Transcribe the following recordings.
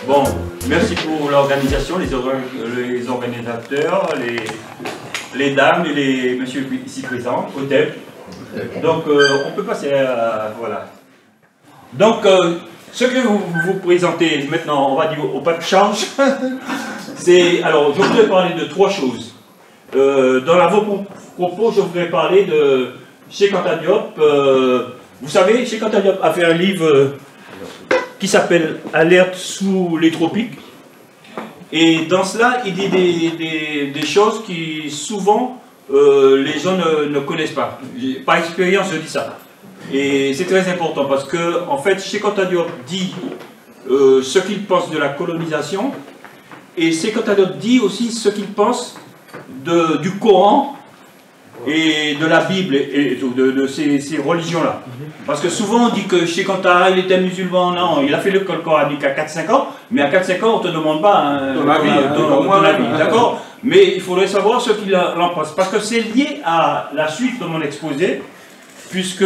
Bon, merci pour l'organisation, les organisateurs, les dames et les messieurs ici présents, au thème. Donc, on peut passer à... Voilà. Donc, ce que vous présentez maintenant, on va dire au pas de change, c'est... Alors, je voudrais parler de trois choses. Dans vos propos, je voudrais parler de Cheikh Anta Diop. Vous savez, Cheikh Anta Diop a fait un livre qui s'appelle Alerte sous les tropiques. Et dans cela, il dit des choses qui souvent les gens ne connaissent pas. Par expérience, je dis ça. Et c'est très important parce que, en fait, Cheikh Anta Diop dit ce qu'il pense de la colonisation. Et Cheikh Anta Diop dit aussi ce qu'il pense du Coran et de la Bible et de ces religions-là. Parce que souvent on dit que Cheikh Anta, il était musulman, non, il a fait l'école coranique à 4-5 ans, mais à 4-5 ans on ne te demande pas ton avis, d'accord? Mais il faudrait savoir ce qu'il en pense, parce que c'est lié à la suite de mon exposé, puisque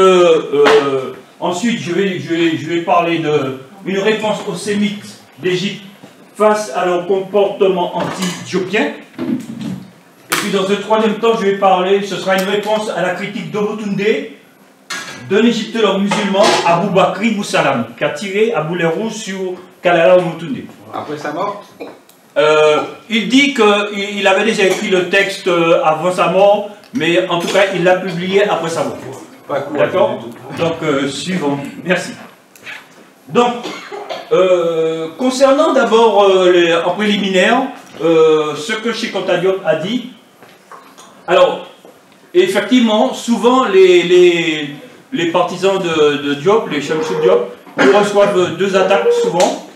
ensuite je vais parler d'une réponse aux sémites d'Égypte face à leur comportement anti-éthiopien. Et puis dans un troisième temps, je vais parler, ce sera une réponse à la critique d'Omotunde, d'un égyptologue musulman, Abou Bakri Boussalam, qui a tiré à boulet rouge sur Kalala Omotunde. Après sa mort il dit qu'il avait déjà écrit le texte avant sa mort, mais en tout cas, il l'a publié après sa mort. D'accord? Donc, suivant. Merci. Donc, concernant d'abord en préliminaire, ce que Cheikh Anta Diop a dit, alors, effectivement, souvent les partisans de Diop, les Chamsou Diop, ils reçoivent deux attaques souvent.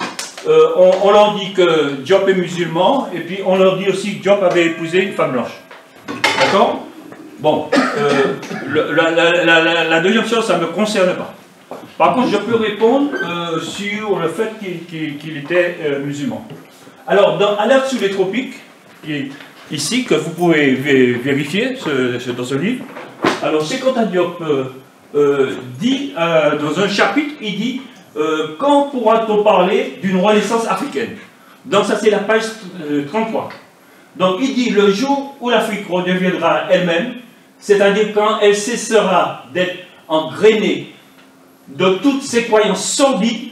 On leur dit que Diop est musulman, et puis on leur dit aussi que Diop avait épousé une femme blanche. D'accord? Bon, la deuxième chose, ça ne me concerne pas. Par contre, je peux répondre sur le fait qu'il était musulman. Alors, dans Alerte sous les tropiques, ici, que vous pouvez vérifier dans ce livre, alors Cheikh Anta Diop dit, dans un chapitre, il dit quand pourra-t-on parler d'une renaissance africaine? Donc ça c'est la page 33. Donc il dit le jour où l'Afrique redeviendra elle-même, c'est-à-dire quand elle cessera d'être engrainée de toutes ces croyances sordides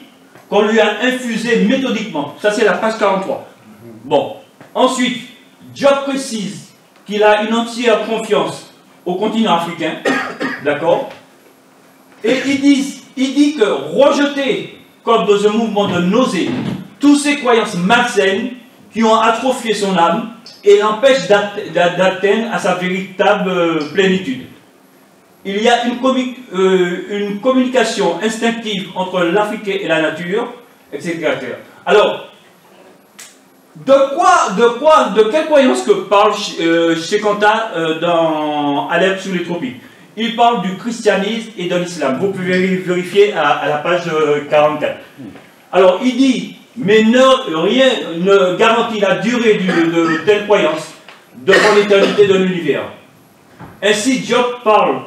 qu'on lui a infusées méthodiquement. Ça c'est la page 43. Bon, ensuite, Diop précise qu'il a une entière confiance au continent africain, d'accord? Et il dit que rejeter, comme dans un mouvement de nausée, toutes ces croyances malsaines qui ont atrophié son âme et l'empêchent d'atteindre à sa véritable plénitude. Il y a une communication instinctive entre l'Africain et la nature, etc. Alors, de quelle croyance que parle Cheikh Anta dans Alerte sous les tropiques? Il parle du christianisme et de l'islam. Vous pouvez vérifier à la page 44. Alors, il dit, mais rien ne garantit la durée de telle croyance devant l'éternité de l'univers. Ainsi, Diop parle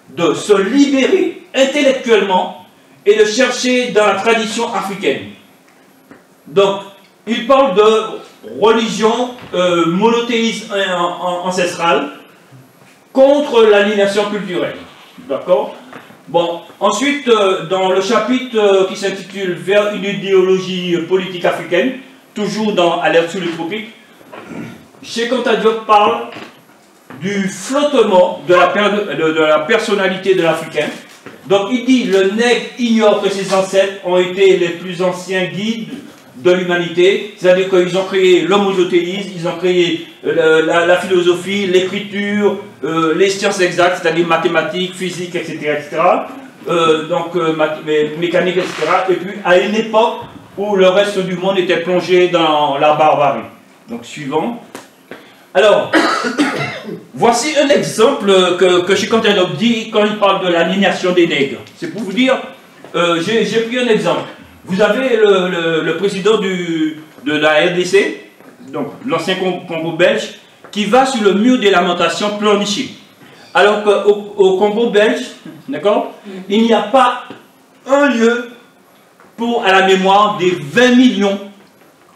de se libérer intellectuellement et de chercher dans la tradition africaine. Donc, il parle de religion monothéiste ancestrale contre l'aliénation culturelle. D'accord? Bon, ensuite, dans le chapitre qui s'intitule Vers une idéologie politique africaine, toujours dans Alerte sous les tropiques, Cheikh Anta Diop parle du flottement de la personnalité de l'Africain. Donc il dit, le nègre ignore que ses ancêtres ont été les plus anciens guides de l'humanité, c'est-à-dire qu'ils ont créé le monothéisme, ils ont créé la philosophie, l'écriture, les sciences exactes, c'est-à-dire mathématiques, physique, etc., etc. Donc mécanique, etc. Et puis à une époque où le reste du monde était plongé dans la barbarie. Donc suivant. Alors, voici un exemple que Cheikh Anta Diop dit quand il parle de l'aliénation des nègres. C'est pour vous dire, j'ai pris un exemple. Vous avez le président de la RDC, donc l'ancien Congo belge, qui va sur le mur des lamentations pleurnicher. Alors qu'au Congo belge, d'accord, il n'y a pas un lieu à la mémoire des 20 millions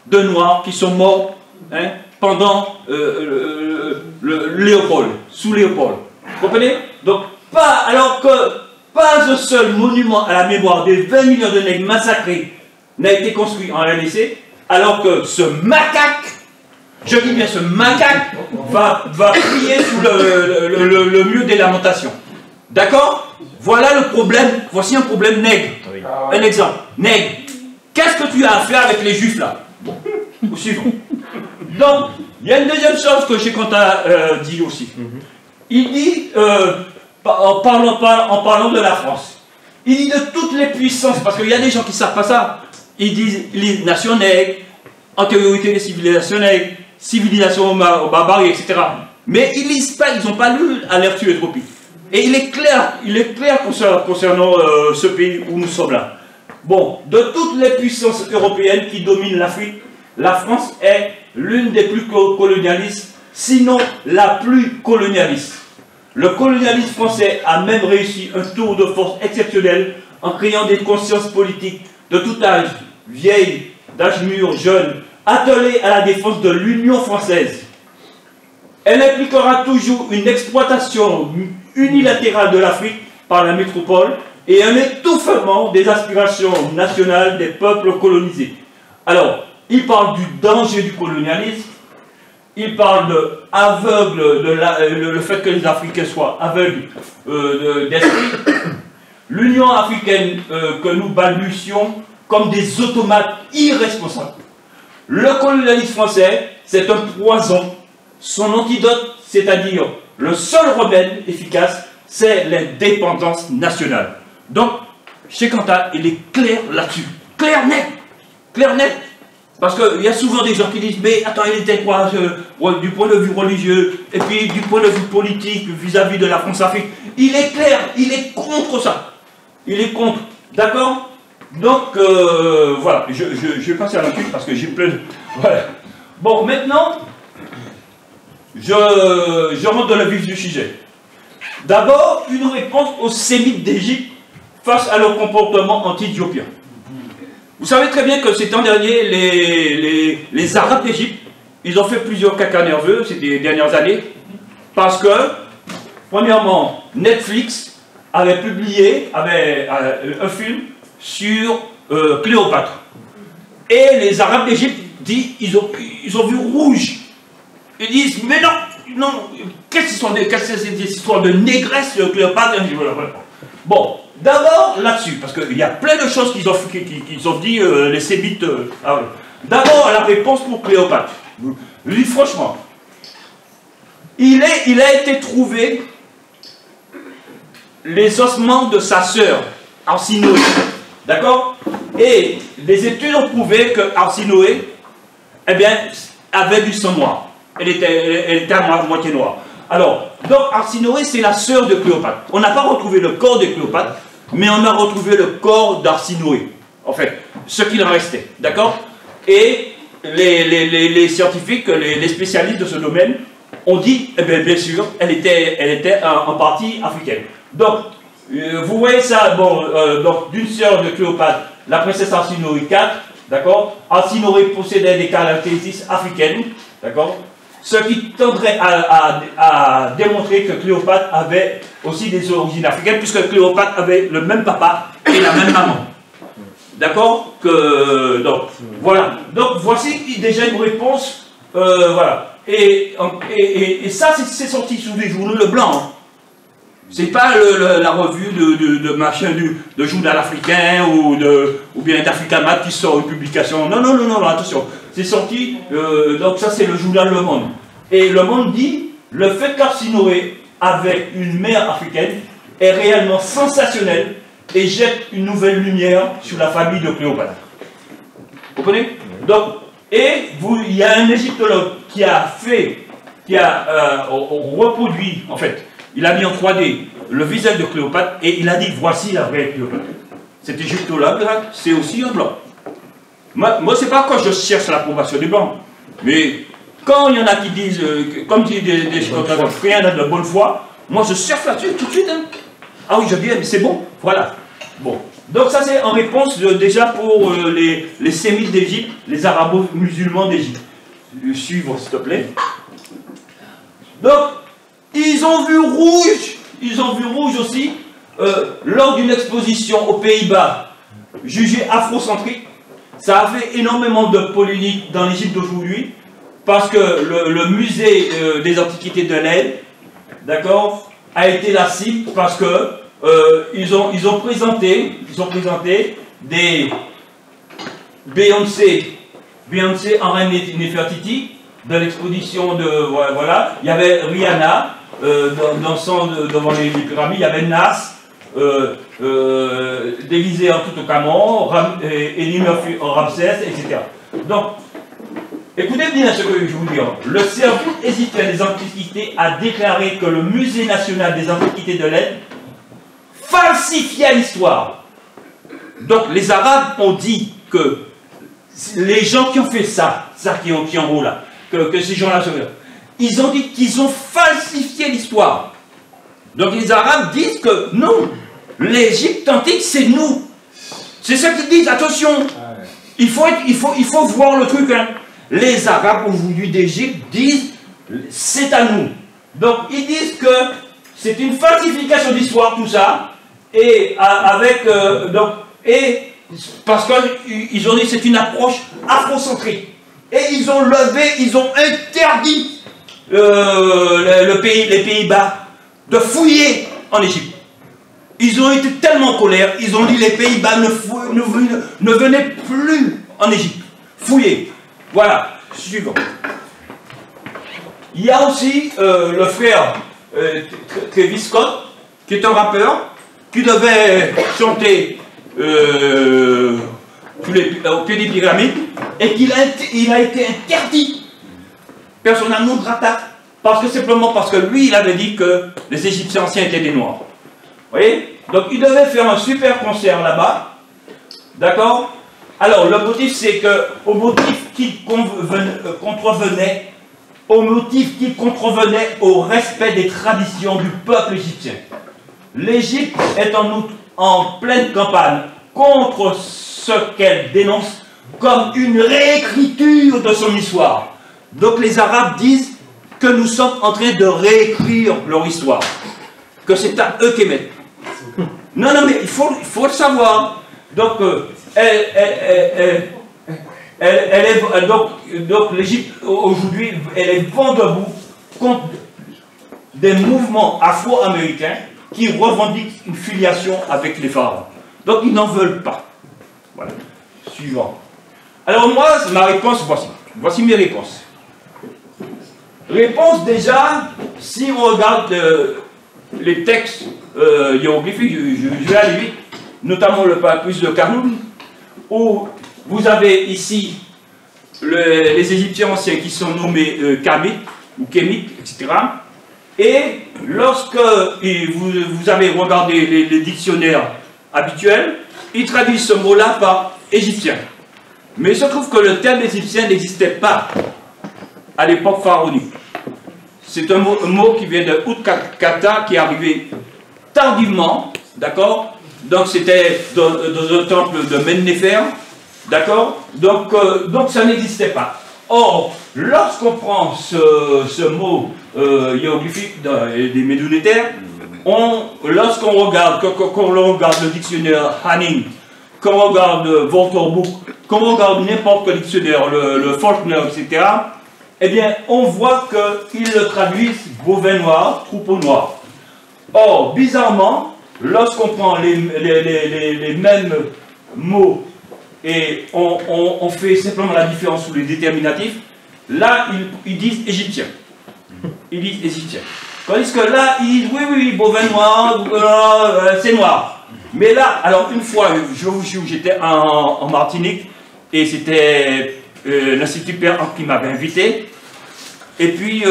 de Noirs qui sont morts hein, pendant Léopold, sous Léopold. Vous comprenez? Donc, alors que pas un seul monument à la mémoire des 20 millions de nègres massacrés n'a été construit en RDC, alors que ce macaque, je dis bien ce macaque, va prier sous le mur des lamentations. D'accord? Voilà le problème, voici un problème nègre. Oui. Un exemple, nègre. Qu'est-ce que tu as à faire avec les juifs là? Bon, au suivant. Donc, il y a une deuxième chose que Cheikh-Anta dit aussi. Il dit, en parlant de la France, il dit de toutes les puissances, parce qu'il y a des gens qui ne savent pas ça, ils disent les nations nègres, antériorité des civilisations nègres, civilisation barbarie, etc. Mais ils lisent pas, ils n'ont pas lu Alerte Utopie. Et il est clair concernant ce pays où nous sommes là. Bon, de toutes les puissances européennes qui dominent l'Afrique, la France est l'une des plus colonialistes, sinon la plus colonialiste. Le colonialisme français a même réussi un tour de force exceptionnel en créant des consciences politiques de tout âge, vieilles, d'âge mûr, jeunes, attelées à la défense de l'Union française. Elle impliquera toujours une exploitation unilatérale de l'Afrique par la métropole et un étouffement des aspirations nationales des peuples colonisés. Alors, il parle du danger du colonialisme, il parle de aveugle, le fait que les Africains soient aveugles d'esprit, l'Union africaine que nous balbutions comme des automates irresponsables. Le colonialisme français, c'est un poison. Son antidote, c'est-à-dire le seul remède efficace, c'est les dépendances nationales. Donc, Cheikh-Anta, il est clair là-dessus. Clair, net. Clair, net. Parce qu'il y a souvent des gens qui disent, mais attends, il était quoi du point de vue religieux, et puis du point de vue politique, vis-à-vis de la France-Afrique. Il est clair, il est contre ça. Il est contre. D'accord? Donc, voilà, je vais passer à la suite parce que j'ai plein de... Voilà. Bon, maintenant, je rentre dans le vif du sujet. D'abord, une réponse aux Sémites d'Égypte face à leur comportement anti-éthiopien. Vous savez très bien que ces temps derniers, les Arabes d'Égypte, ils ont fait plusieurs cacas nerveux ces dernières années, parce que, premièrement, Netflix avait publié un film sur Cléopâtre. Et les Arabes d'Égypte disent, ils ont vu rouge. Ils disent, mais non, non, qu'est-ce que c'est ces histoires de négresse, Cléopâtre? Bon, d'abord là-dessus, parce qu'il y a plein de choses qu'ils ont dit, les Sémites. D'abord, la réponse pour Cléopâtre. Lui, franchement, il a été trouvé les ossements de sa sœur, Arsinoé. D'accord? Et les études ont prouvé que Arsinoé, eh bien, avait du sang noir. Elle était à moitié noire. Alors, donc Arsinoé, c'est la sœur de Cléopâtre. On n'a pas retrouvé le corps de Cléopâtre, mais on a retrouvé le corps d'Arsinoé. En fait, ce qu'il restait. D'accord? Et les scientifiques, les spécialistes de ce domaine, ont dit, eh bien sûr, elle était en partie africaine. Donc, vous voyez ça, bon, donc d'une sœur de Cléopâtre, la princesse Arsinoé IV, d'accord? Arsinoé possédait des caractéristiques africaines, d'accord? Ce qui tendrait à démontrer que Cléopâtre avait aussi des origines africaines, puisque Cléopâtre avait le même papa et la même maman. D'accord? Donc, voilà. Donc, voici déjà une réponse. Voilà. Et ça, c'est sorti sous des journaux le blanc. Hein. C'est pas la revue de machin de journal africain ou bien d'Africamat qui sort une publication. Non, non, non, non, attention. C'est sorti, donc ça c'est le journal Le Monde. Et Le Monde dit, le fait qu'Arsinoé avait une mère africaine est réellement sensationnel et jette une nouvelle lumière sur la famille de Cléopâtre. Vous comprenez? Donc, il y a un égyptologue qui a reproduit, en fait, il a mis en 3D le visage de Cléopâtre et il a dit, voici la vraie Cléopâtre. Cet égyptologue-là, c'est aussi un blanc. Moi c'est pas quand je cherche l'approbation des blancs, mais quand il y en a qui disent, comme dit des rien n'a de bonne foi, moi je cherche là-dessus tout de suite. Hein. Ah oui, je dis, mais c'est bon, voilà. Bon, Donc ça c'est en réponse déjà pour les sémites d'Égypte, les arabo-musulmans d'Égypte. Suivre s'il te plaît. Donc, ils ont vu rouge aussi lors d'une exposition aux Pays-Bas jugée afrocentrique. Ça a fait énormément de polémiques dans l'Égypte d'aujourd'hui parce que le musée des antiquités de l'Aide, d'accord, a été la cible parce que ils ont présenté des Beyoncé en reine Néfertiti de l'exposition de voilà, il y avait Rihanna dansant devant les pyramides, il y avait Nas déguisé en Toutankhamon, Eddie Murphy en Ramsès, etc. Donc, écoutez bien ce que je vous dis. Le service égyptien des antiquités a déclaré que le musée national des antiquités de l'Aide falsifiait l'histoire. Donc, les Arabes ont dit que les gens qui ont fait ça qui ont en haut là, que ces gens-là, ils ont dit qu'ils ont falsifié l'histoire. Donc les Arabes disent que non, l'Égypte antique c'est nous. C'est ça qu'ils disent, attention. Il faut voir le truc. Hein. Les Arabes aujourd'hui d'Égypte disent c'est à nous. Donc ils disent que c'est une falsification d'histoire tout ça. Et avec parce qu'ils ont dit que c'est une approche afrocentrique. Et ils ont interdit les Pays-Bas de fouiller en Égypte. Ils ont été tellement en colère, ils ont dit les Pays-Bas ne venaient plus en Égypte. Fouiller. Voilà. Suivant. Il y a aussi le frère Travis Scott, qui est un rappeur, qui devait chanter au pied des pyramides, et il a été interdit, persona non grata, simplement parce que lui, il avait dit que les Égyptiens anciens étaient des Noirs. Vous voyez? Donc il devait faire un super concert là-bas, d'accord? Alors le motif, c'est que au motif qui contrevenait au respect des traditions du peuple égyptien. L'Égypte est en outre en pleine campagne contre ce qu'elle dénonce comme une réécriture de son histoire. Donc les Arabes disent que nous sommes en train de réécrire leur histoire, que c'est à eux qu'ils mettent. Non, mais il faut le savoir. Donc, donc l'Égypte aujourd'hui, elle est vent debout contre des mouvements afro-américains qui revendiquent une filiation avec les pharaons. Donc ils n'en veulent pas. Voilà. Suivant. Alors moi, ma réponse, voici mes réponses. Réponse déjà, si on regarde les textes hiéroglyphiques, je vais aller vite, notamment le papyrus de Kharnoun, où vous avez ici les Égyptiens anciens qui sont nommés Kamites ou Kémites, etc. Et lorsque vous avez regardé les dictionnaires habituels, ils traduisent ce mot-là par égyptien. Mais il se trouve que le terme égyptien n'existait pas à l'époque pharaonique. C'est un mot qui vient de Utkata, qui est arrivé tardivement, d'accord? Donc c'était dans un temple de Mennefer, d'accord? Donc ça n'existait pas. Or, lorsqu'on prend ce mot hiéroglyphique des Médounétaires, lorsqu'on regarde, quand on regarde le dictionnaire Hanning, quand on regarde Wörterbuch, quand on regarde n'importe quel dictionnaire, le Faulkner, etc., eh bien, on voit qu'ils le traduisent bovin noir, troupeau noir. Or, bizarrement, lorsqu'on prend les mêmes mots et on fait simplement la différence sous les déterminatifs, là, ils disent égyptien. Ils disent égyptien. Tandis que là, ils disent oui, bovin noir, c'est noir. Mais là, alors une fois, je vous jure, j'étais en Martinique et c'était l'Institut Père qui m'avait invité. Et puis,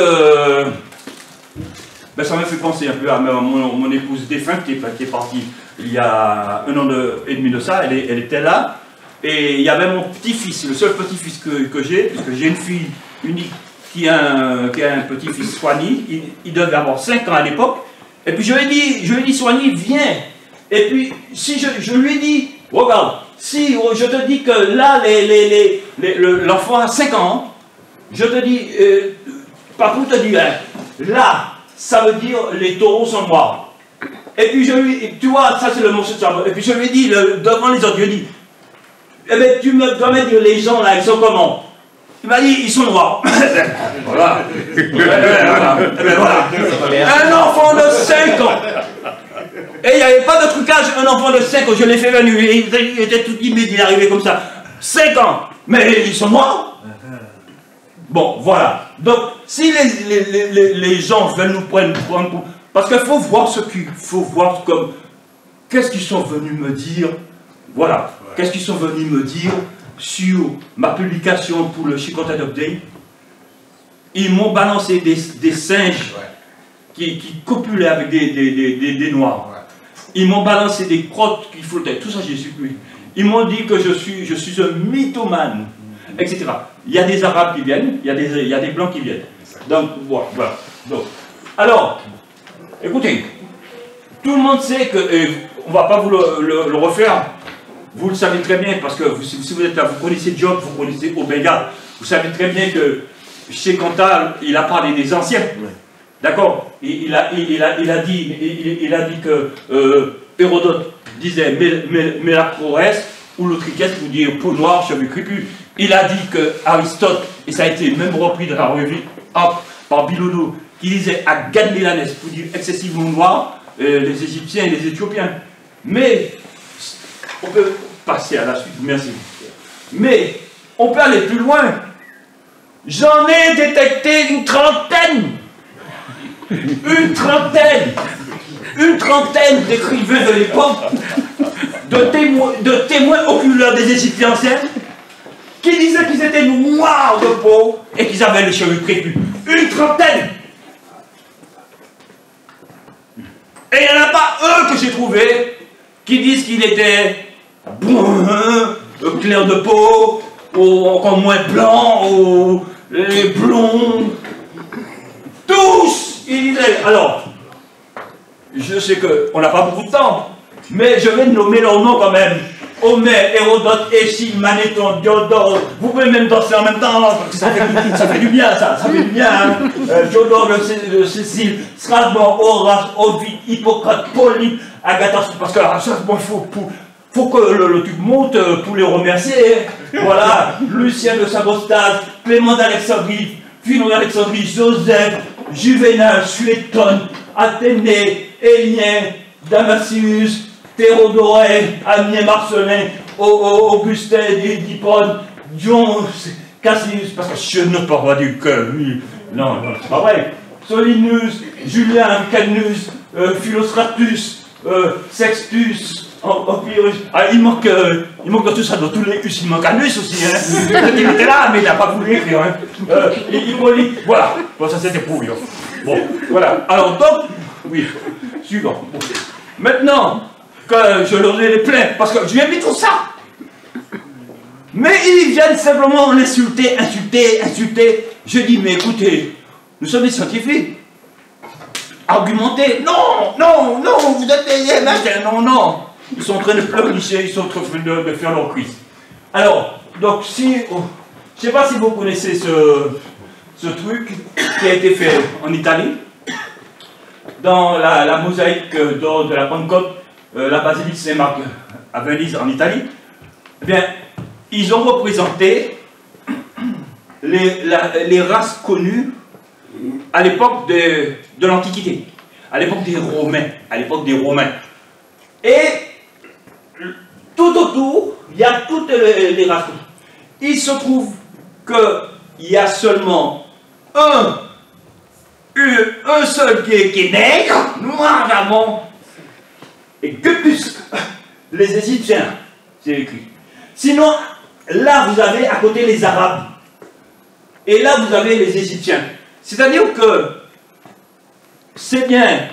ça m'a fait penser un peu à mon épouse défunte qui est partie il y a 1 an et demi de ça. Elle était là. Et il y avait mon petit-fils, le seul petit-fils que j'ai, parce que j'ai une fille unique qui a un petit-fils, Soigny. Il devait avoir 5 ans à l'époque. Et puis je lui ai dit, Soigny, viens, Et puis, si je lui dis, regarde, si je te dis que là, l'enfant a 5 ans, je te dis, Papou te dit, hein, là, ça veut dire les taureaux sont noirs. Et puis tu vois, ça c'est le morceau de cerveau. Et puis je lui dis, devant les autres, je lui dis, eh bien, tu me dois me dire, les gens là, ils sont comment? Il m'a dit, ils sont noirs. Voilà. Voilà. Un enfant de 5 ans. Et il n'y avait pas de trucage, un enfant de 5 ans, je l'ai fait venir, il était tout timide, il est arrivé comme ça. 5 ans, mais ils sont noirs. Bon, voilà. Donc, si les gens veulent nous prendre pour... Parce qu'il faut voir ce qu'il faut voir comme... Qu'est-ce qu'ils sont venus me dire? Voilà. Qu'est-ce qu'ils sont venus me dire sur ma publication pour le Chicotte Update? Ils m'ont balancé des singes qui copulaient avec des noirs. Ils m'ont balancé des crottes qui flottaient. Tout ça, j'ai supprimé. Ils m'ont dit que je suis un mythomane, etc. Il y a des Arabes qui viennent, il y a des Blancs qui viennent. Donc, voilà. Donc, alors, écoutez, tout le monde sait que, on ne va pas vous le refaire, vous le savez très bien, parce que si vous êtes là, vous connaissez Job, vous connaissez Obéga, vous savez très bien que chez Cantal, il a parlé des anciens. D'accord? Il a dit que Hérodote disait Mélacrorès, ou le triquès pour dire peau noire, cheveux crépus. Il a dit que Aristote, et ça a été même repris dans la revue par Bilodeau, qui disait à Gadmélanès pour dire excessivement noir, les Égyptiens et les Éthiopiens. Mais, on peut passer à la suite, merci. Mais, on peut aller plus loin. J'en ai détecté une trentaine d'écrivains de l'époque, de témoins oculaires des Égyptiens anciens, qui disaient qu'ils étaient noirs de peau et qu'ils avaient les cheveux crépus. Une trentaine! Et il n'y en a pas un que j'ai trouvé qui disent qu'il était brun, clair de peau, ou encore moins blanc, ou blond. Tous, ils disaient. Alors, je sais qu'on n'a pas beaucoup de temps, mais je vais nommer leurs noms quand même. Homère, Hérodote, Échille, Manéthon, Diodore. Vous pouvez même danser en même temps, parce que ça fait du bien, ça fait du bien. Hein. Diodore de Cécile, Strabon, Horace, Ovid, Hippocrate, Polybe, Agathos, parce que il faut que le truc monte pour les remercier. Voilà, Lucien de Sagostade, Clément d'Alexandrie, Phinon d'Alexandrie, Joseph, Juvénal, Suétone, Athénée, Élien, Damasius, Théodoré, Agnès Marcelin, Augustin, Diphone, Dion, Cassius, parce que je ne parle pas du cœur, lui. Non, c'est pas vrai. Solinus, Julien, Canus, Philostratus, Sextus, Empirus. Ah, il manque de tout ça, dans tous les us, il manque Anus aussi. Hein. Il était là, mais il n'a pas voulu écrire. Hein. Hippolyte, voilà. Bon, ça c'était pour lui. Bon, voilà. Alors, donc, oui, suivant. Bon. Maintenant que je leur ai les plaints, parce que je lui ai mis tout ça. Mais ils viennent simplement l'insulter, insulter. Je dis, mais écoutez, nous sommes des scientifiques. Argumenter, non, vous êtes des machins, non. Ils sont en train de pleurnicher, ils sont en train de faire leur quiz. Alors, donc si, je ne sais pas si vous connaissez ce truc qui a été fait en Italie, dans la mosaïque d'or de la Pentecôte, la basilique Saint-Marc à Venise en Italie. Eh bien, ils ont représenté les races connues à l'époque de l'Antiquité, à l'époque des Romains. Et tout autour, il y a toutes les races. Il se trouve qu'il y a seulement un seul qui est nègre, noir d'amont, et que plus les Égyptiens, c'est écrit. Sinon, là vous avez à côté les Arabes, et là vous avez les Égyptiens. C'est-à-dire que c'est bien,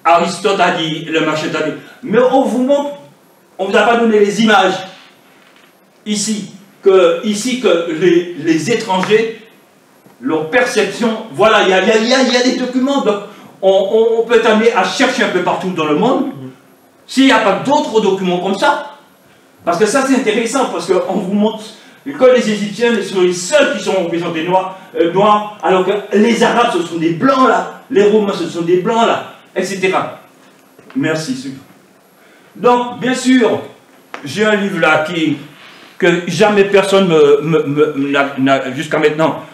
Aristote a dit, le machin a dit, mais on vous montre, on ne vous a pas donné les images ici que les étrangers, leur perception, voilà, il y a des documents, donc on peut être amené à chercher un peu partout dans le monde s'il n'y a pas d'autres documents comme ça, parce que ça c'est intéressant, parce qu'on vous montre que les Égyptiens sont les seuls qui sont représentés noirs, alors que les Arabes ce sont des blancs là, les Romains ce sont des blancs là, etc. Merci. Donc, bien sûr, j'ai un livre là que jamais personne n'a jusqu'à maintenant,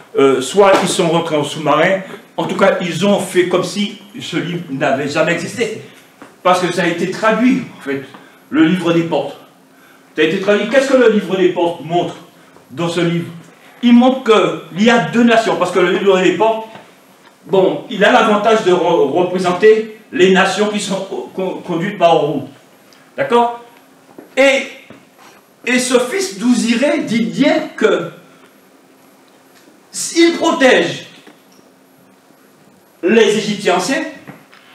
soit ils sont rentrés en sous-marin, en tout cas ils ont fait comme si ce livre n'avait jamais existé. Parce que ça a été traduit, en fait, le livre des portes. Ça a été traduit. Qu'est-ce que le livre des portes montre dans ce livre? Il montre qu'il y a deux nations, parce que le livre des portes, bon, il a l'avantage de représenter les nations qui sont conduites par Horus. D'accord? Et ce fils d'Ouziré dit bien que s'il protège les Égyptiens anciens,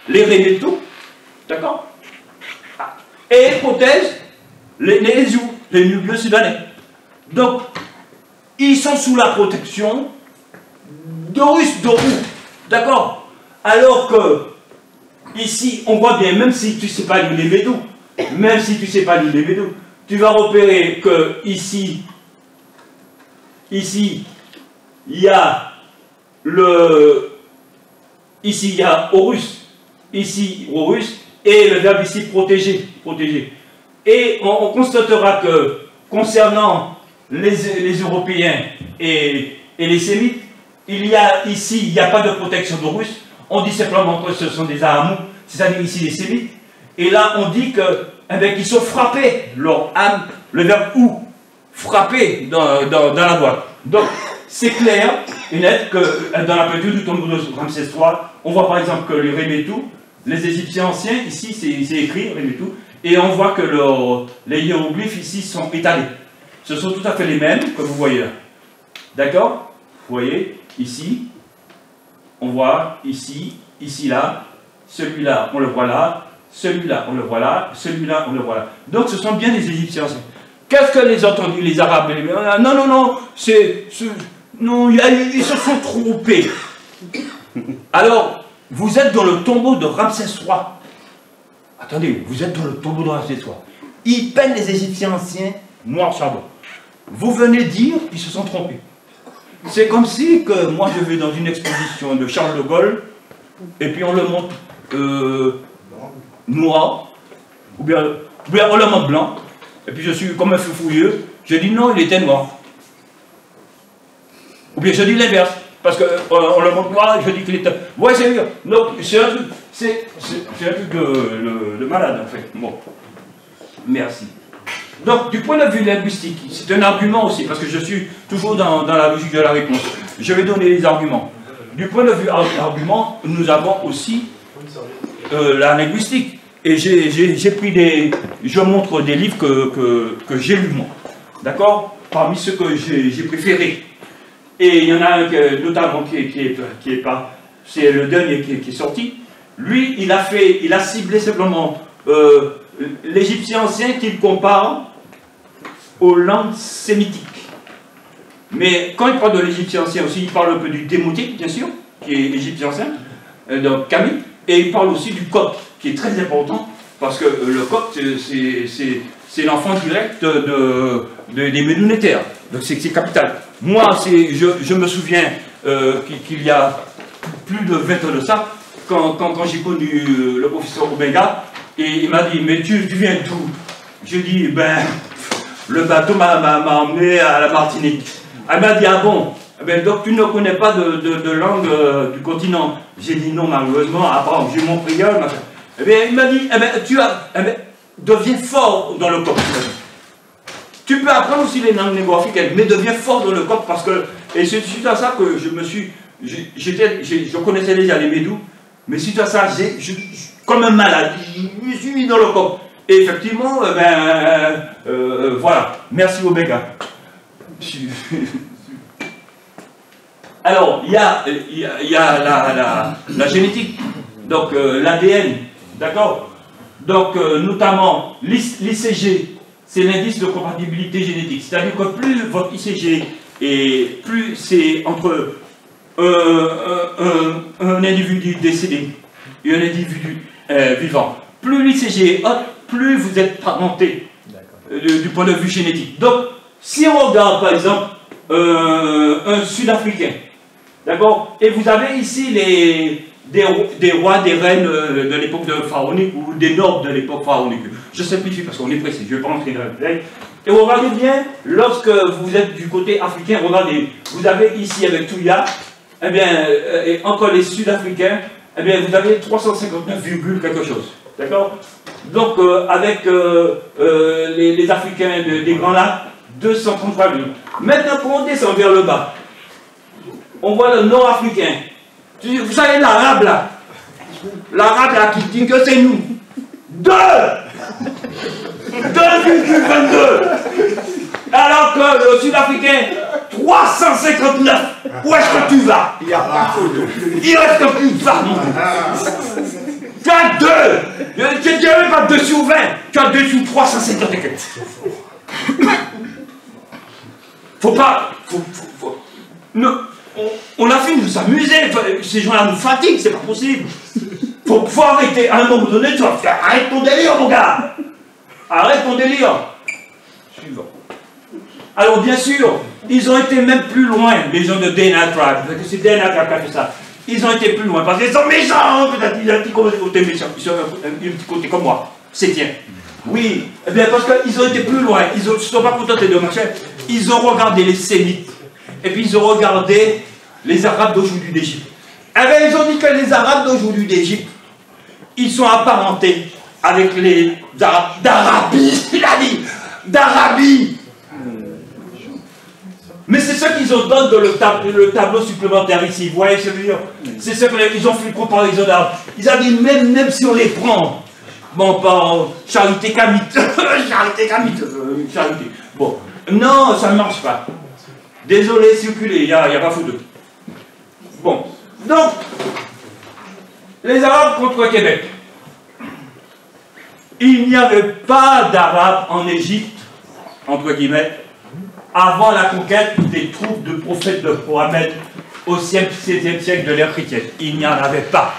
les Rémétaux, d'accord? Et il protège les Nubieux-Soudanais. Donc, ils sont sous la protection d'Horus, d'accord? Alors que, ici, on voit bien, même si tu ne sais pas lire les Médous, tu vas repérer que ici, il y a Horus, et le verbe ici protéger. Et on constatera que concernant les Européens et les Sémites, il n'y a pas de protection d'Horus. On dit simplement que ce sont des Ahamous, c'est-à-dire ici les Sémites. Et là, on dit qu'ils sont frappés, leur âme, le verbe ou, frapper dans la boîte. Donc, c'est clair et net que dans la peinture du tombeau de Ramsès III, on voit par exemple que les Rémétous, les Égyptiens anciens, ici c'est écrit Rémétous, et on voit que les hiéroglyphes ici sont étalés. Ce sont tout à fait les mêmes que vous voyez là. D'accord? Vous voyez, ici, on voit ici, là, celui-là, on le voit là, celui-là, on le voit là, celui-là, on le voit là. Donc ce sont bien les Égyptiens anciens. Qu'est-ce que les entendus, les Arabes, non, non, ils se sont trompés. Alors, vous êtes dans le tombeau de Ramsès III. Attendez, vous êtes dans le tombeau de Ramsès III. Ils peignent les Égyptiens anciens noirs charbon. Vous venez dire qu'ils se sont trompés. C'est comme si que moi je vais dans une exposition de Charles de Gaulle, et puis on le montre noir, ou bien on le montre blanc, et puis je suis comme un fou fouilleux, je dis non, il était noir. Ou bien je dis l'inverse, parce qu'on le montre noir, je dis qu'il était... Ouais, c'est sûr. Donc, c'est un truc de malade, en fait. Bon. Merci. Donc, du point de vue linguistique, c'est un argument aussi, parce que je suis toujours dans la logique de la réponse. Je vais donner les arguments. Du point de vue argument, nous avons aussi la linguistique. Et j'ai pris je montre des livres que j'ai lus, moi. D'accord? Parmi ceux que j'ai préférés. Et il y en a un notamment c'est le dernier qui est sorti. Lui, il a ciblé simplement l'Égyptien ancien qu'il compare aux langues sémitiques. Mais quand il parle de l'Égyptien ancien aussi, il parle un peu du démotique, bien sûr, qui est l'Égyptien ancien, donc Camille, et il parle aussi du copte, qui est très important, parce que le copte, c'est l'enfant direct des Médounétaires. Donc c'est capital. Moi, je me souviens qu'il y a plus de 20 ans de ça, quand j'ai connu le professeur Obenga, et il m'a dit, mais tu viens d'où? Je dis, ben, le bateau m'a emmené à la Martinique. Elle m'a dit, ah bon? Ben, donc tu ne connais pas de langue du continent? J'ai dit non, malheureusement, après j'ai mon prieur. Eh bien, il m'a dit, eh ben, deviens fort dans le copte. Tu peux apprendre aussi les langues négo-africaines, mais deviens fort dans le copte parce que, et c'est suite à ça que je connaissais déjà les Médous, mais suite à ça, comme un malade, je me suis mis dans le copte. Et effectivement, voilà, merci Omega. Alors, il y a la génétique, donc l'ADN, d'accord? Donc, notamment, l'ICG, c'est l'indice de compatibilité génétique. C'est-à-dire que plus votre ICG est, plus c'est entre un individu décédé et un individu vivant. Plus l'ICG est haute, plus vous êtes parenté du point de vue génétique. Donc, si on regarde par exemple un Sud-Africain, d'accord, et vous avez ici des rois, des reines de l'époque pharaonique ou des nobles de l'époque pharaonique. Je simplifie parce qu'on est précis, je ne vais pas rentrer dans le détail. Et regardez bien, lorsque vous êtes du côté africain, regardez, vous avez ici avec Touya, eh bien, et encore les Sud-Africains, eh bien, vous avez 359, quelque chose. D'accord? Donc, avec les Africains des Grands Lacs, 233 000. Maintenant, quand on descend vers le bas, on voit le Nord-Africain. Vous savez, l'arabe là, qui dit que c'est nous. 2,22. Alors que le Sud-Africain, 359. Où est-ce que tu vas? Il n'y a pas photo. Il reste plus de ça. Tu as 2. Tu n'as même pas 2 sur 20. Tu as 2 sur 354. Faut pas. On a fini de s'amuser. Ces gens-là nous fatiguent, c'est pas possible. Faut arrêter. À un moment donné, tu vas faire. Arrête ton délire, mon gars. Arrête ton délire. Suivant. Alors, bien sûr, ils ont été même plus loin, les gens de DNA Tribe. C'est DNA Tribe qui a fait ça. Ils ont été plus loin parce qu'ils sont méchants. Peut-être qu'ils ont un petit côté méchant. Ils ont un petit côté comme moi. C'est tiens. Oui, eh bien parce qu'ils ont été plus loin. Ils ne se sont pas contentés de machin. Ils ont regardé les Sémites. Et puis ils ont regardé les Arabes d'aujourd'hui d'Égypte. Eh bien, ils ont dit que les Arabes d'aujourd'hui d'Égypte, ils sont apparentés avec les Arabes d'Arabie. Il a dit d'Arabie. Mais c'est ce qu'ils ont donné dans le tableau supplémentaire ici. Vous voyez ce que je veux dire? C'est ce qu'ils ont fait comparaison d'Arabes. Ils ont dit même si on les prend, bon, par charité camite, charité. Bon, non, ça ne marche pas. Désolé, circulez, il n'y a pas photo. Bon, donc, les Arabes contre le Québec. Il n'y avait pas d'Arabes en Égypte, entre guillemets, avant la conquête des troupes de prophètes de Mohammed au 16e siècle de l'ère chrétienne. Il n'y en avait pas.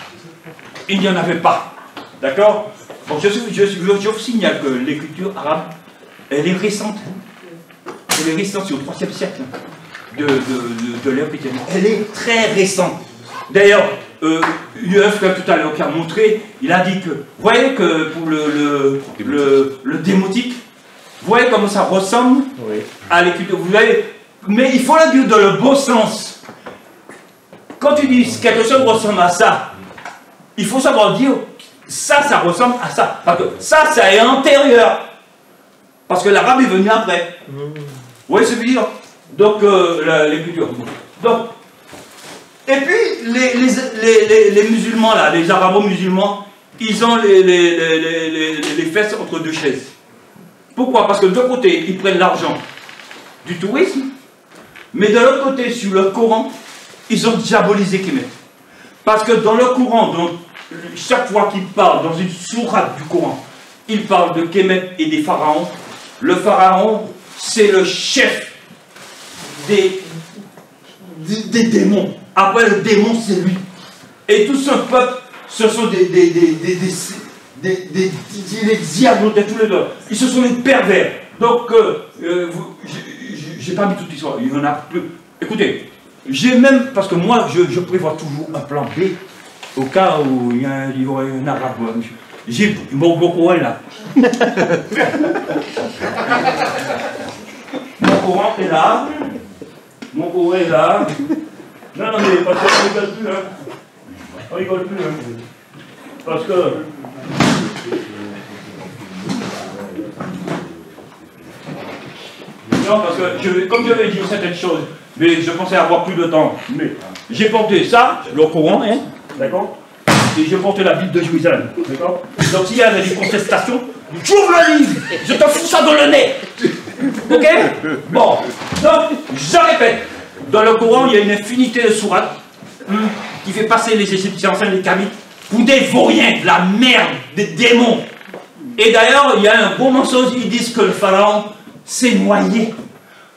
Il n'y en avait pas. D'accord? Bon, je vous signale que l'écriture arabe, elle est récente. Elle est récente, c'est au 3e siècle de l'ère chrétienne. Elle est très récente. D'ailleurs, UF, tout à l'heure, qui a montré, il a dit que, vous voyez que pour le démotique, vous voyez comment ça ressemble à l'écriture. Vous voyez, mais il faut le dire dans le bon sens. Quand tu dis quelque chose ressemble à ça, il faut savoir dire ça ressemble à ça. Parce que ça est antérieur. Parce que l'arabe est venu après. Vous voyez ce que je veux dire? Donc, l'écriture. Donc, et puis, les musulmans, là, les arabo-musulmans, ils ont les fesses entre deux chaises. Pourquoi? Parce que de côté, ils prennent l'argent du tourisme, mais de l'autre côté, sur le Coran, ils ont diabolisé Kemet. Parce que dans le Coran, donc, chaque fois qu'ils parlent dans une sourate du Coran, ils parlent de Kemet et des pharaons. Le pharaon, c'est le chef des démons. Après, le démon, c'est lui. Et tout ce peuple, ce sont des diables, tous les deux. Ils se sont des pervers. Donc, j'ai pas mis toute l'histoire. Il y en a plus. Écoutez, j'ai même, parce que moi, je prévois toujours un plan B, au cas où il y aurait un arabe. J'ai mon Coran là. Mon Coran est là. Mon Coran est là. Non, mais parce qu'on ne rigole plus, hein. On rigole plus, hein. Parce que... Non, parce que, comme je vais dire certaines choses, mais je pensais avoir plus de temps. Mais j'ai porté ça, le Coran, hein, d'accord? Et j'ai porté la Bible de Jérusalem, d'accord? Donc s'il y a des contestations, j'ouvre le livre, je te fous ça dans le nez. Ok? Bon, donc, je répète, dans le Coran, il y a une infinité de sourates qui fait passer les Égyptiens, enfin les Kamites, pour des vauriens, de la merde, des démons. Et d'ailleurs, il y a un bon mensonge, ils disent que le pharaon s'est noyé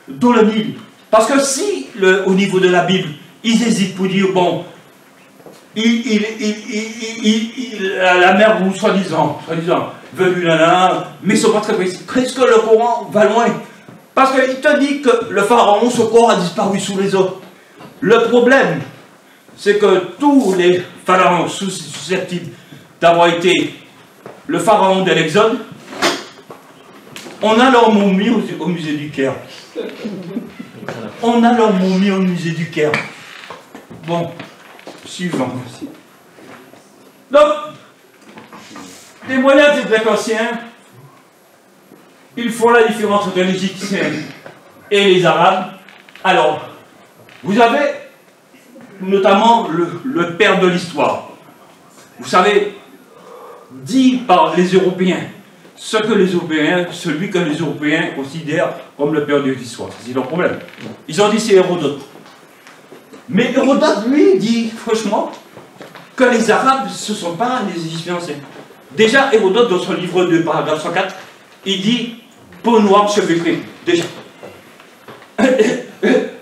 dans le Nil. Parce que si, au niveau de la Bible, ils hésitent pour dire, bon, la mer, soi-disant, venus là, mais ils ne sont pas très précis. Qu'est-ce que le Coran va loin? Parce qu'il te dit que le pharaon, ce corps a disparu sous les eaux. Le problème, c'est que tous les pharaons susceptibles d'avoir été le pharaon de l'Exode, on a leur momie au musée du Caire. On a leur momie au musée du Caire. Bon, suivant. Donc, les moyens des Grecs anciens, ils font la différence entre les Égyptiens et les Arabes. Alors, vous avez notamment le père de l'histoire. Vous savez, dit par les Européens, celui que les Européens considèrent comme le père de l'histoire. C'est leur problème. Ils ont dit c'est Hérodote. Mais Hérodote, lui, dit franchement que les Arabes, ce ne sont pas les Égyptiens anciens. Déjà, Hérodote, dans son livre 2, paragraphe 104, il dit peau noire, cheveux gris. Déjà.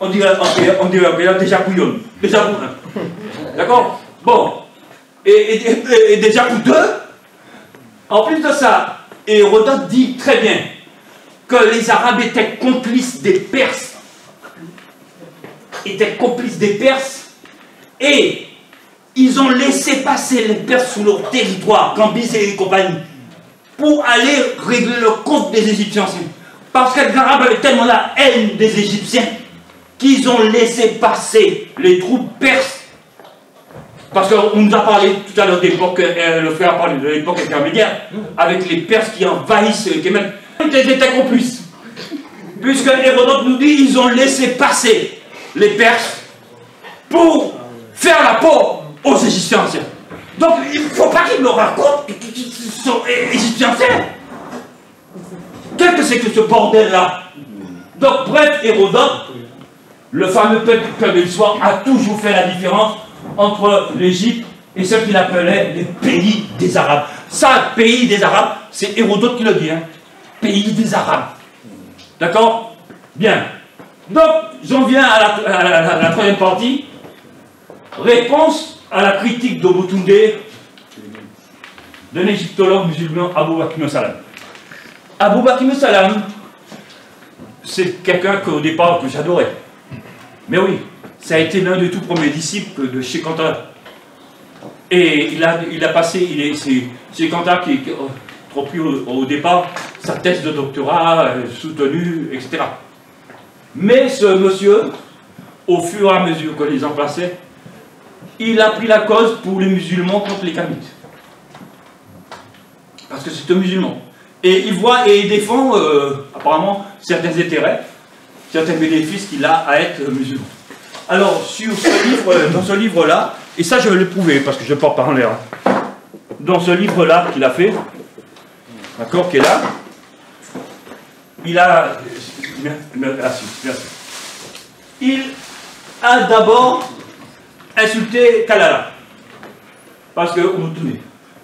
on dirait déjà bouillonne. Déjà bouillonne. D'accord? Bon. Et déjà pour deux. En plus de ça, Hérodote dit très bien que les Arabes étaient complices des Perses. Et ils ont laissé passer les Perses sous leur territoire, Cambyse et compagnie, pour aller régler le compte des Égyptiens anciens. Parce que les Arabes avaient tellement la haine des Égyptiens qu'ils ont laissé passer les troupes perses. Parce qu'on nous a parlé tout à l'heure d'époque, le frère a parlé de l'époque intermédiaire, avec les Perses qui envahissent les Kémen. Ils étaient complices. Puisque Hérodote nous dit ils ont laissé passer les Perses pour faire la peau aux Égyptiens anciens. Donc il ne faut pas qu'ils me racontent qu'ils sont Égyptiens anciens. Qu'est-ce que c'est que ce bordel-là? Donc bref, Hérodote, le fameux peuple de l'histoire, a toujours fait la différence entre l'Égypte et ce qu'il appelait les pays des Arabes. Ça, pays des Arabes, c'est Hérodote qui le dit, hein. Pays des Arabes. D'accord? Bien. Donc, j'en viens à la troisième partie. Réponse à la critique d'Omotunde d'un égyptologue musulman, Abou Bakr Salam. Abou Bakr Salam, c'est quelqu'un qu'au départ que j'adorais. Mais oui, ça a été l'un des tout premiers disciples de Cheikh Anta. Et il a passé, c'est Cheikh Anta qui a repris au départ sa thèse de doctorat soutenue, etc. Mais ce monsieur, au fur et à mesure que les ans passaient, il a pris la cause pour les musulmans contre les Kamites. Parce que c'est un musulman. Et il voit et il défend apparemment certains intérêts, certains bénéfices qu'il a à être musulman. Alors, sur ce livre, dans ce livre-là, et ça je vais le prouver parce que je ne porte pas en l'air, dans ce livre-là qu'il a fait, d'accord, qui est là, il a... Merci. Il a d'abord insulté Kalala. Parce que,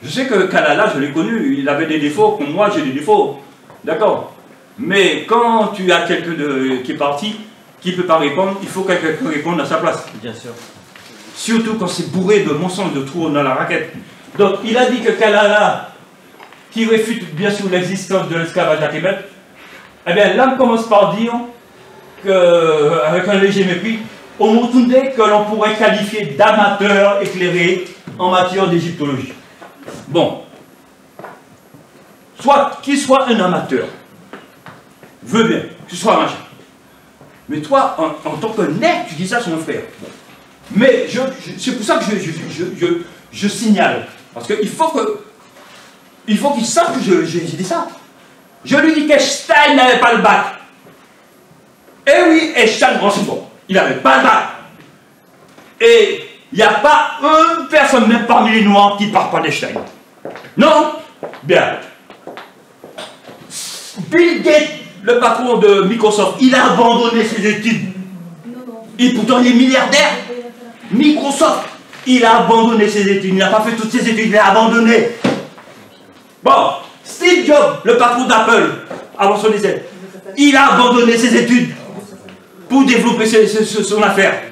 je sais que Kalala, je l'ai connu, il avait des défauts, comme moi j'ai des défauts. D'accord? Mais quand tu as quelqu'un qui est parti, qui ne peut pas répondre, il faut que quelqu'un réponde à sa place. Bien sûr. Surtout quand c'est bourré de mensonges, de trous dans la raquette. Donc il a dit que Kalala, qui réfute bien sûr l'existence de l'esclavage à Québec, eh bien là on commence par dire, avec un léger mépris, au Motunde que l'on pourrait qualifier d'amateur éclairé en matière d'égyptologie. Bon, soit qu'il soit un amateur, veux bien, que ce soit un machin. Mais toi, en tant que nec, tu dis ça sur mon frère. Mais c'est pour ça que je signale. Parce qu'il faut qu'il sache que j'ai dit ça. Je lui dis qu'Einstein n'avait pas le bac. Eh oui, Einstein, grand bon, il n'avait pas le bac. Et il n'y a pas une personne, même parmi les Noirs, qui ne parle pas d'Einstein. Non? Bien. Bill Gates, le patron de Microsoft, il a abandonné ses études. Et pourtant, il est milliardaire. Microsoft, il a abandonné ses études. Il n'a pas fait toutes ses études, il a abandonné. Bon, Steve Jobs, le patron d'Apple, avant son décès, il a abandonné ses études pour développer son affaire.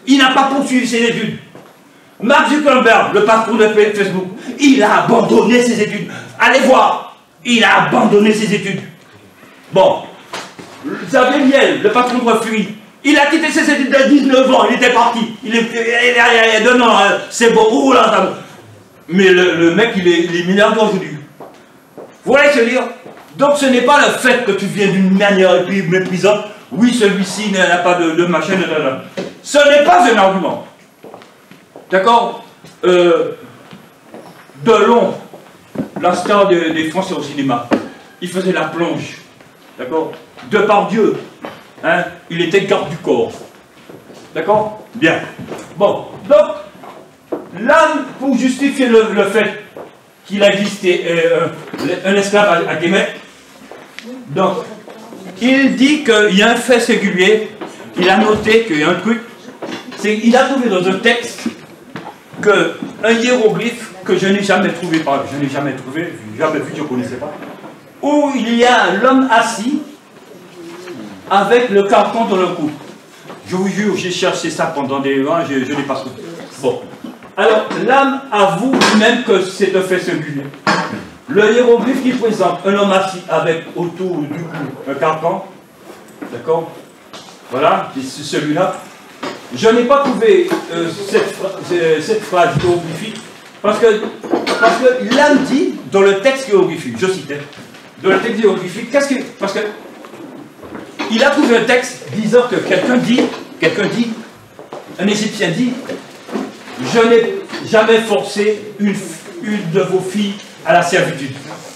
Il n'a pas poursuivi ses études. Mark Zuckerberg, le patron de Facebook, il a abandonné ses études. Allez voir. il a abandonné ses études. Bon, Xavier Niel, le patron de Refui, il a quitté ses études à 19 ans, il était parti. Il a 2 ans, c'est bon, ouh là, mais le mec, il est milliardaire aujourd'hui. Vous voyez ce que je veux dire? Donc ce n'est pas le fait que tu viens d'une manière méprisante, oui, celui-ci n'a pas de machin, ce n'est pas un argument. D'accord? Delon, la star des Français au cinéma, il faisait la plonge. D'accord? Depardieu, hein, il était garde du corps. D'accord? Bien. Bon, donc, là, pour justifier le fait qu'il a existé un esclave à Québec, donc, il dit qu'il y a un fait singulier, il a noté qu'il y a un truc, c'est qu'il a trouvé dans un texte un hiéroglyphe que je n'ai jamais trouvé, je n'ai jamais trouvé, jamais vu, je ne connaissais pas, où il y a l'homme assis avec le carton dans le cou. Je vous jure, j'ai cherché ça pendant des ans, je n'ai pas trouvé. Bon. Alors, l'âme avoue lui-même que c'est un fait singulier. Le hiéroglyphe qui présente un homme assis avec autour du cou un carton, d'accord? Voilà, c'est celui-là. Je n'ai pas trouvé cette phrase hiéroglyphique parce que l'âme dit dans le texte hiéroglyphique, je citais, dans le texte hiéroglyphique, parce que il a trouvé un texte disant que quelqu'un dit, un Égyptien dit, je n'ai jamais forcé une de vos filles à la servitude.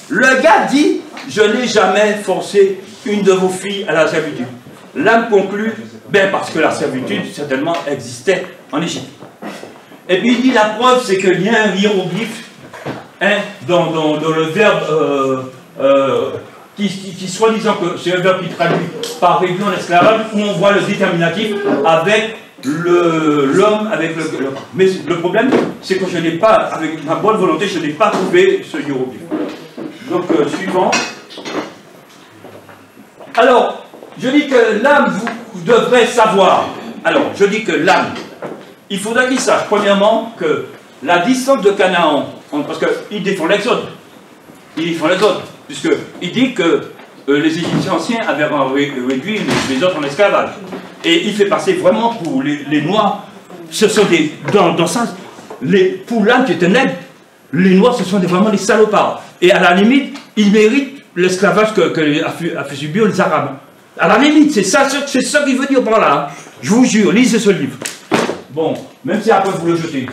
Le gars dit, je n'ai jamais forcé une de vos filles à la servitude. L'âme conclut, ben parce que la servitude certainement existait en Égypte. Et puis il dit, la preuve c'est qu'il y a un hiéroglyphe hein, dans le verbe qui soi-disant que c'est un verbe qui traduit par réduit en esclavage, où on voit le déterminatif avec l'homme, avec le... Mais le problème, c'est que je n'ai pas, avec ma bonne volonté, je n'ai pas trouvé ce hiéroglyphe. Donc, suivant. Alors, je dis que l'âme, vous devrez savoir. Alors, je dis que l'âme, il faudra qu'il sache, premièrement, que la distance de Canaan, parce qu'il défend l'Exode. Il défend l'Exode, puisqu'il dit que les Égyptiens anciens avaient réduit les autres en esclavage. Et il fait passer vraiment pour les Noirs, ce sont des... Dans ça, pour l'âme qui est un nègre, les Noirs, ce sont vraiment des salopards. Et à la limite, ils méritent l'esclavage que a fait subir les Arabes. À la limite, c'est ça qu'il veut dire par là. Je vous jure, lisez ce livre. Bon, même si après vous le jetez.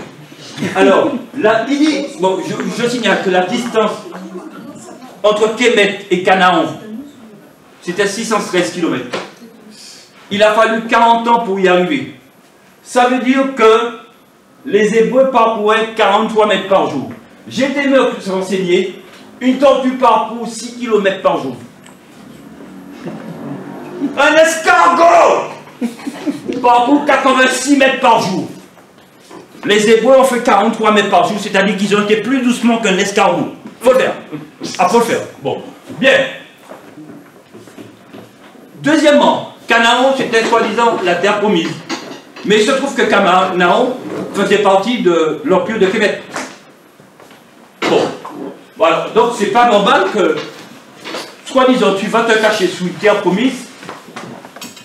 Alors, là, il dit, bon, je signale que la distance entre Kémet et Canaan, c'était 613 km. Il a fallu 40 ans pour y arriver. Ça veut dire que les Hébreux parcouraient 43 mètres par jour. J'ai été me renseigner, une tortue parcourt 6 km par jour. Un escargot parcourt 86 mètres par jour. Les Hébreux ont fait 43 mètres par jour, c'est-à-dire qu'ils ont été plus doucement qu'un escargot. Faut le faire. Ah, faut le faire. Bon, bien. Deuxièmement, Canaan, c'était soi-disant la terre promise. Mais il se trouve que Canaan faisait partie de l'Empire de Québec. Bon, voilà. Donc c'est pas normal que, soi-disant, tu vas te cacher sous une terre promise,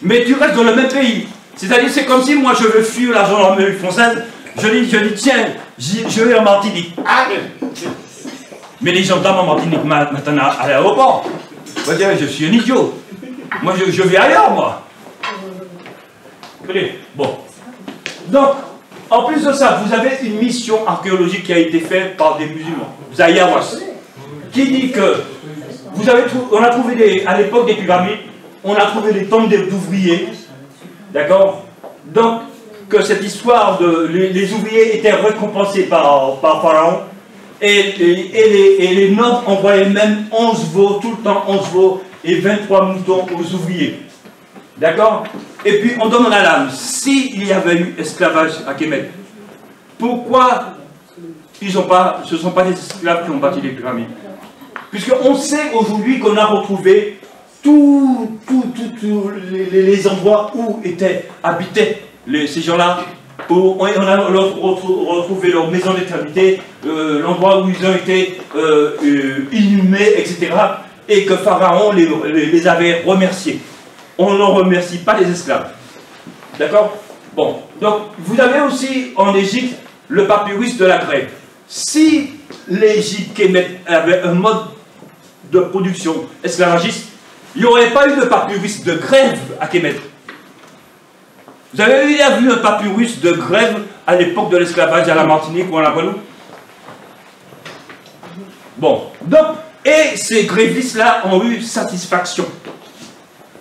mais tu restes dans le même pays. C'est-à-dire, c'est comme si moi je veux fuir la gendarmerie française, je dis tiens, je vais en Martinique. Ah, mais les gendarmes en Martinique maintenant à l'aéroport. On va dire, je suis un idiot. Moi, je vais ailleurs, moi. Bon. Donc, en plus de ça, vous avez une mission archéologique qui a été faite par des musulmans, Zayawas, qui dit que on a trouvé à l'époque des pyramides, on a trouvé des tombes d'ouvriers, d'accord? Donc, que cette histoire de les ouvriers étaient récompensés par Pharaon, et les nobles envoyaient même 11 veaux, tout le temps 11 veaux, et 23 moutons aux ouvriers. D'accord? Et puis on demande à l'âme, s'il y avait eu esclavage à Québec, pourquoi ce ne sont pas des esclaves qui ont bâti les pyramides? Puisqu'on sait aujourd'hui qu'on a retrouvé tous les endroits où habitaient ces gens-là, où on a retrouvé leur maison d'éternité, l'endroit où ils ont été inhumés, etc. Et que Pharaon les avait remerciés. On ne remercie pas les esclaves. D'accord? Bon, donc vous avez aussi en Égypte le papyrus de la grève. Si l'Égypte Kémet avait un mode de production esclavagiste, il n'y aurait pas eu de papyrus de grève à Kémet. Vous avez déjà vu un papyrus de grève à l'époque de l'esclavage à la Martinique ou à la Guadeloupe? Bon, donc, et ces grévistes-là ont eu satisfaction.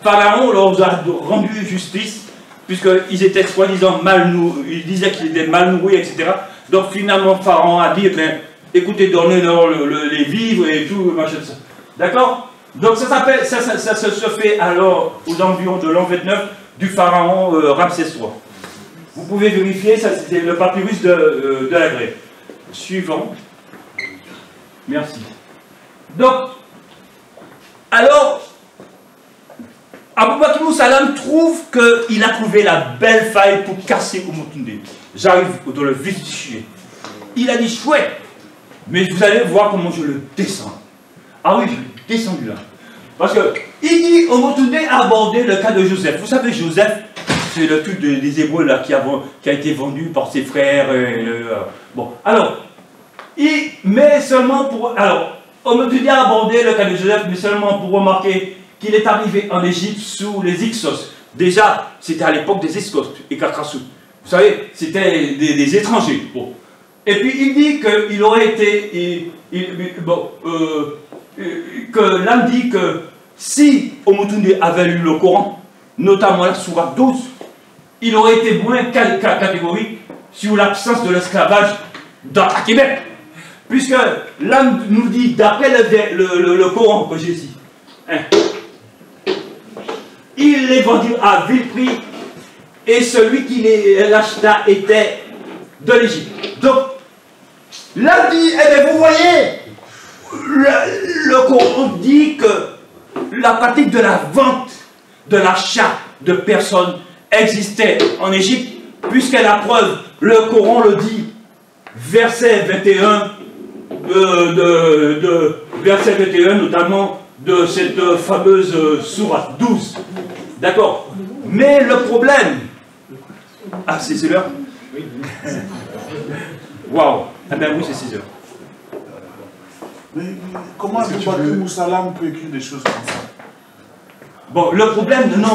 Pharaon leur a rendu justice, puisqu'ils étaient soi-disant mal nourris, ils disaient qu'ils étaient mal nourris, etc. Donc finalement, Pharaon a dit, ben, écoutez, donnez-leur les vivres et tout, machin de ça. D'accord? Donc ça se fait alors aux environs de l'an 29 du pharaon Ramsès III. Vous pouvez vérifier, ça c'était le papyrus de la grève. Suivant. Merci. Donc, alors, Abou Bakr Moussalam trouve qu'il a trouvé la belle faille pour casser Omotunde. J'arrive dans le vif du sujet. Il a dit chouette, mais vous allez voir comment je le descends. Ah oui, je l'ai descendu là. Parce que il dit Omotunde a abordé le cas de Joseph. Vous savez, Joseph, c'est le truc des Hébreux là qui a été vendu par ses frères. Bon, alors, mais seulement pour. Alors, Omotunde a abordé le cas de Joseph, mais seulement pour remarquer qu'il est arrivé en Égypte sous les Hyksos. Déjà, c'était à l'époque des Hyksos et Kakrassou. Vous savez, c'était des étrangers. Bon. Et puis il dit qu'il aurait été. Que l'âme dit que si Omotunde avait lu le Coran, notamment la sourate 12, il aurait été moins catégorique sur l'absence de l'esclavage dans Québec. Puisque l'âme nous dit, d'après le Coran que j'ai ici, hein, il les vendit à vil prix et celui qui l'acheta était de l'Égypte. Donc, l'âme dit, eh bien vous voyez, le Coran dit que la pratique de la vente, de l'achat de personnes existait en Égypte, puisqu'à la preuve, le Coran le dit, verset 21, verset 21 notamment de cette fameuse sourate 12. D'accord? Mais le problème... Ah, c'est l'heure? Oui. Waouh! Ah ben oui, c'est 6 heures. Mais comment Abou Bakr Moussalam peut écrire des choses comme ça? Bon, le problème, non.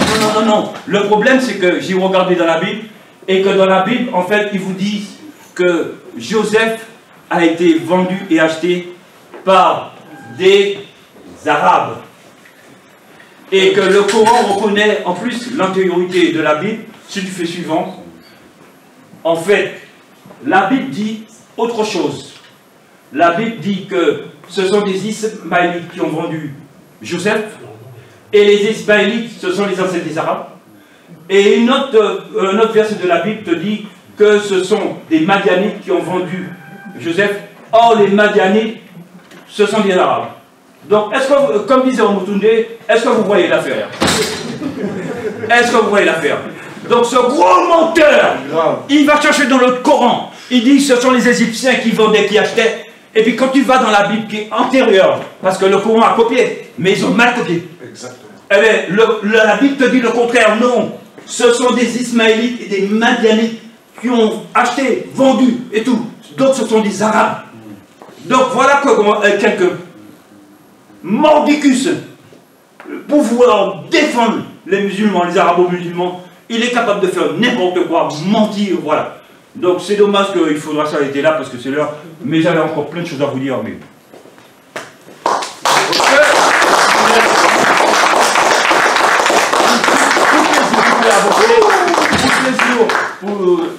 Le problème, c'est que j'ai regardé dans la Bible, et que dans la Bible, en fait, ils vous disent que Joseph a été vendu et acheté par des Arabes. Et que le Coran reconnaît en plus l'antériorité de la Bible, c'est du fait suivant. En fait, la Bible dit autre chose. La Bible dit que ce sont des Ismaélites qui ont vendu Joseph, et les Ismaélites, ce sont les ancêtres des Arabes. Et un autre verset de la Bible te dit que ce sont des Madianites qui ont vendu Joseph. Or, les Madianites, ce sont des Arabes. Donc, est-ce que, comme disait Omotunde, est-ce que vous voyez l'affaire? Est-ce que vous voyez l'affaire? Donc, ce gros menteur, il va chercher dans le Coran. Il dit ce sont les Égyptiens qui vendaient, qui achetaient. Et puis, quand tu vas dans la Bible qui est antérieure, parce que le Coran a copié, mais ils ont mal copié. Exactement. Eh bien, la Bible te dit le contraire. Non, ce sont des Ismaélites et des Madianites qui ont acheté, vendu et tout. Donc, ce sont des Arabes. Donc, voilà que quelques mordicus, pour vouloir défendre les musulmans, les arabo-musulmans, il est capable de faire n'importe quoi, mentir, voilà. Donc, c'est dommage qu'il faudra s'arrêter là parce que c'est l'heure. Mais j'avais encore plein de choses à vous dire. Mais...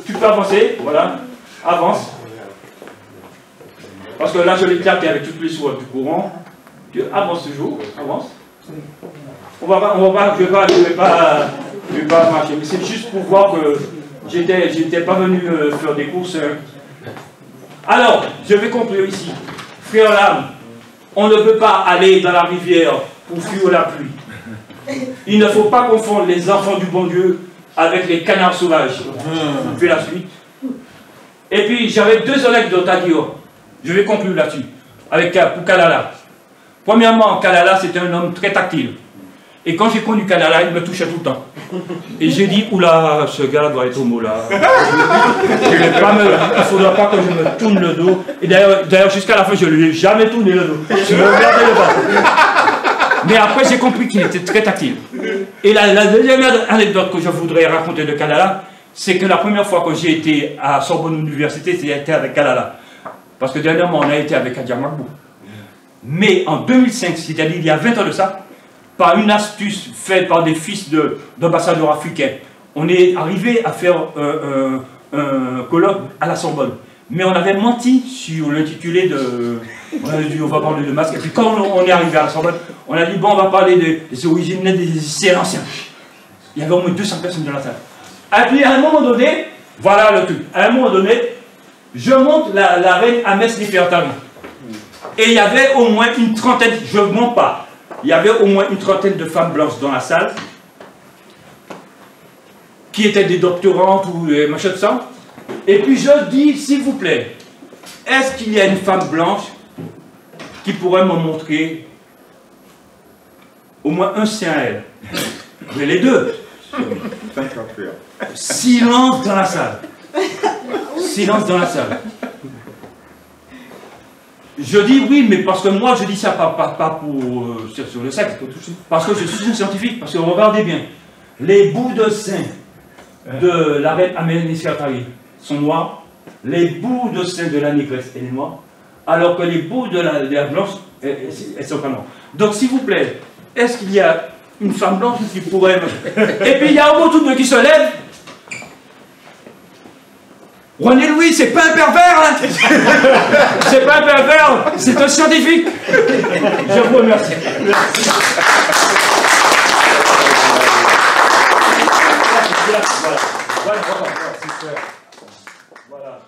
Tu peux avancer, voilà, avance. Parce que là, je l'ai claqué avec toutes les sourates du Coran. Tu avances toujours, avance. Je vais pas marcher, mais c'est juste pour voir que j'étais pas venu faire des courses. Alors, je vais conclure ici. Frère l'âme, on ne peut pas aller dans la rivière pour fuir la pluie. Il ne faut pas confondre les enfants du bon Dieu avec les canards sauvages. On fait la suite. Et puis j'avais 2 anecdotes à dire. Je vais conclure là-dessus. Pour Kalala. Premièrement, Kalala c'était un homme très tactile. Et quand j'ai connu Kalala, il me touchait tout le temps. Et j'ai dit, oula, ce gars doit être homo là. Il ne faudra pas que je me tourne le dos. Et d'ailleurs jusqu'à la fin, je ne lui ai jamais tourné le dos. Je me regardais le bas. Mais après, j'ai compris qu'il était très tactile. Et la deuxième anecdote que je voudrais raconter de Kalala, c'est que la première fois que j'ai été à Sorbonne Université, c'était avec Kalala. Parce que dernièrement, on a été avec Adia Magbou. Mais en 2005, c'est-à-dire il y a 20 ans de ça, par une astuce faite par des fils d'ambassadeurs africains, on est arrivé à faire un colloque à la Sorbonne. Mais on avait menti sur l'intitulé de... On a dit on va parler de masque. Et puis quand on est arrivé à la Sorbonne, on a dit bon on va parler des origines des Syriens. Il y avait au moins 200 personnes dans la salle. Et puis à un moment donné, voilà le truc, à un moment donné, je monte la reine Ahmed Néfertari. Et il y avait au moins une trentaine, je ne mens pas, il y avait au moins une trentaine de femmes blanches dans la salle, qui étaient des doctorantes ou des machins de sang. Et puis je dis, s'il vous plaît, est-ce qu'il y a une femme blanche qui pourrait me montrer au moins un sein à elle? Mais les deux. Silence dans la salle. Silence dans la salle. Je dis oui, mais parce que moi je dis ça pas pour sur le sexe, parce que je suis un scientifique, parce que regardez bien, les bouts de sein de la reine Ahmed Néfertari sont noirs, les bouts de sein de la négresse elle est noire, alors que les bouts de la blanche, elles sont pas noires. Donc s'il vous plaît, est-ce qu'il y a une femme blanche qui pourrait... Et puis il y a un mot tout qui se lève. René Louis, c'est pas un pervers, là. C'est pas un pervers, c'est un scientifique. Je vous remercie. Merci. Voilà.